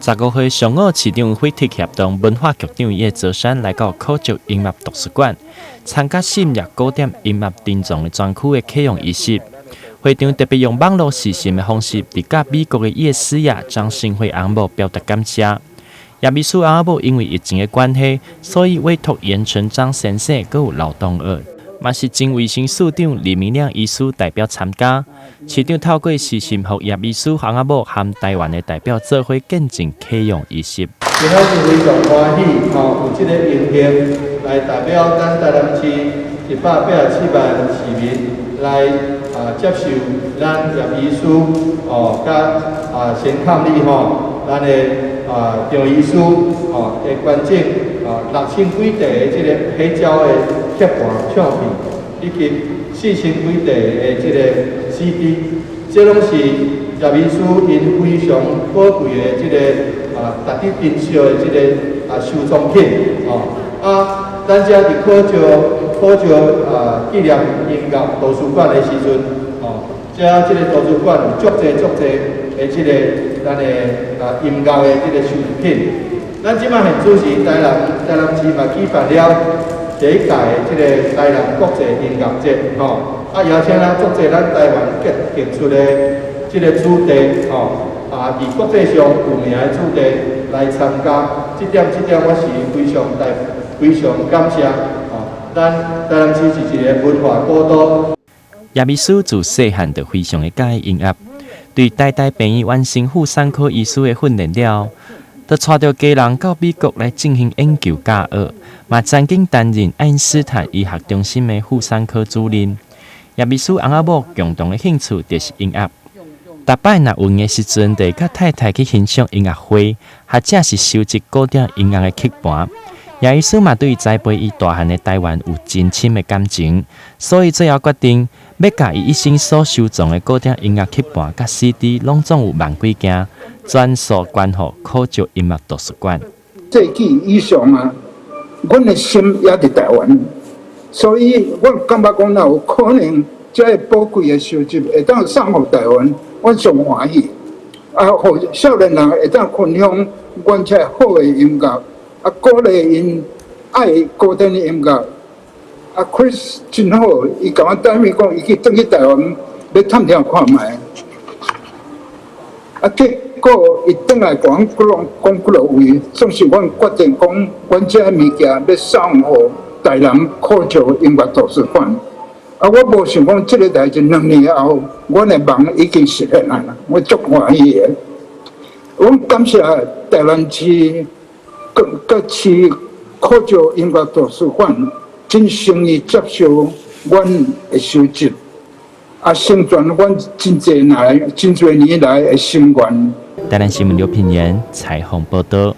15岁上午，市长会体协同文化局长叶泽山来到科学音乐图书馆，参加深入古典音乐珍藏的专区的启用仪式。会长特别用网络视讯的方式，伫甲美国的叶诗雅、张新辉翁某表达感谢。叶秘书翁某因为疫情的关系，所以委托严成章先生佮有劳动额。嘛是真卫生署长李明亮医师代表参加，市长透过视讯和叶秘书翁某和台湾的代表做伙见证启用仪式。今仔是非常欢喜，有这个荣幸来代表咱台南市187万市民来接受咱叶医师甲陈抗理咱的张医师的捐赠6000几台的这个黑胶的铁盘唱片，以及4000几台的这个 CD， 这拢是叶医师因非常宝贵的这个值得珍惜的这个收藏品咱遮伫考照纪念音乐图书馆的时阵遮这个图书馆有足侪的这个咱的音乐的这个收藏品。咱即摆现主是台南市嘛举办了第一届的这个台南国际音乐节邀请了足侪咱台湾杰出的这个主题以国际上有名的主题来参加，这点我是非常感谢咱台南市是一个文化古都。叶秘书自细汉就非常的喜爱音乐，对台病院完成妇产科医师的训练了，就带着家人到美国来进行研究教学，嘛曾经担任爱因斯坦医学中心的妇产科主任。叶秘书翁某共同的兴趣就是音乐。逐摆若有闲时阵，就甲太太去欣赏音乐会，或者是收集古典音乐的曲盘。叶医师嘛对栽培伊大汉的台湾有真深的感情，所以最后决定要甲伊一生所收藏的古典音乐曲盘甲 CD， 拢总有万几件，全数捐予科学音乐图书馆。世纪以上阮的心也伫台湾，所以我感觉讲，若有可能这宝贵的收集会当送予台湾。阮上欢喜，互少年人会当分享阮这好的音乐，鼓励因爱古典的音乐。Chris 真好，伊甲我答应讲，伊去转去台湾要探听看卖。结果伊转来讲几落位，总是阮决定讲，阮这物件要送予台南科学音乐图书馆。我无想讲这个代志2年后，阮的梦已经实现啦，我足欢喜的。阮感谢台南市各市科学音乐图书馆，真诚意接受阮的收集，成全阮真侪年来的心愿。台南新闻刘品言采访报道。